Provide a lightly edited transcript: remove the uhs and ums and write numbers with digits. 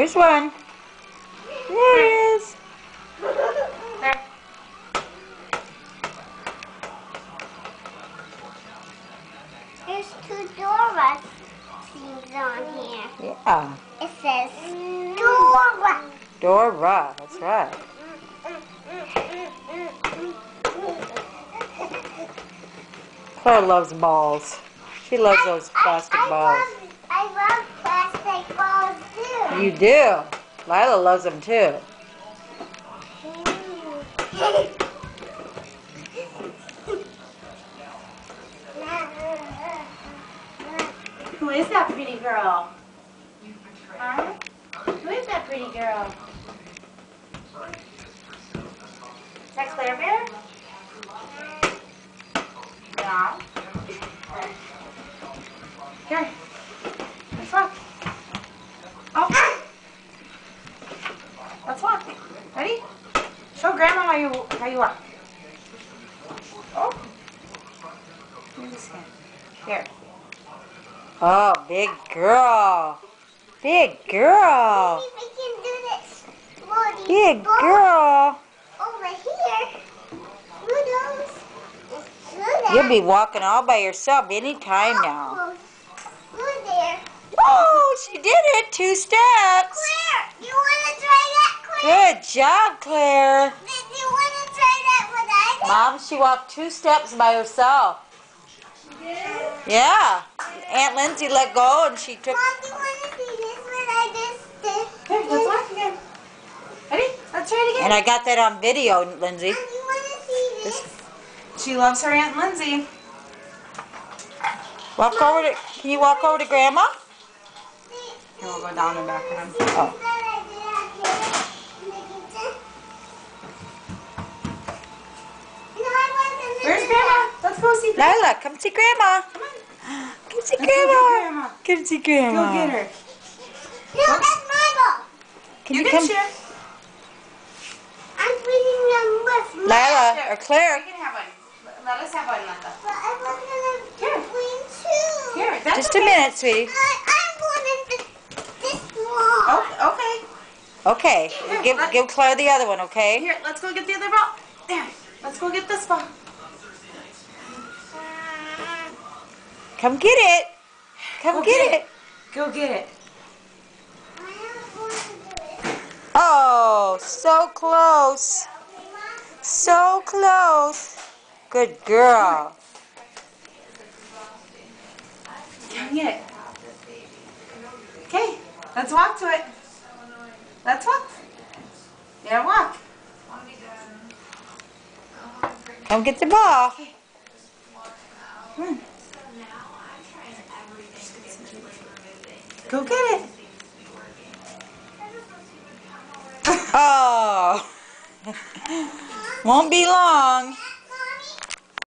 There's one. There it is. There. There's 2 Dora things on here. Yeah. It says Dora. Dora. That's right. Claire loves balls. She loves those plastic balls. I love plastic balls too. You do. Lila loves them too. Who is that pretty girl? Huh? Who is that pretty girl? Is that Claire Bear? Yeah. Here. Let's walk. Oh. Let's walk. Ready? Show Grandma how you walk. Oh. Here. Oh, big girl. Big girl. See if we can do this. Well, Big balls girl. over here. Noodles. You'll be walking all by yourself anytime now. Look there. Oh, she did it. 2 steps. Claire, you want to try that, Claire? Good job, Claire. Did you want to try that what I did? Mom, she walked 2 steps by herself. Yeah. Aunt Lindsay let go and she took... Mom, do you want to see this what I just did? Here, let's walk again. Ready? Let's try it again. And I got that on video, Lindsay. Mom, do you want to see this? She loves her Aunt Lindsay. Walk over to... Can you walk over to Grandma? Here, we'll go down and back with him. Oh. Where's Grandma? Let's go see Grandma. Lila, come see Grandma. Come on. Come see Let's go get Grandma. Grandma. Come see Grandma. Go get her. No, that's my ball. Can You you can come... share. I'm putting them with my. Lila or Claire. You can have one. Let us have one, Martha. But I was gonna between 2. Here, that's Just okay. a minute, sweetie. I'm going this one. Oh, okay. Okay. Give Claire the other one, okay? Here, let's go get the other ball. There. Let's go get this ball. Come get it. Come get it. Go get it. Oh, so close. So close. Good girl. Come get it. Okay, let's walk to it. Let's walk. Yeah, walk. Come get the ball. Come on. Go get it. Oh. Won't be long.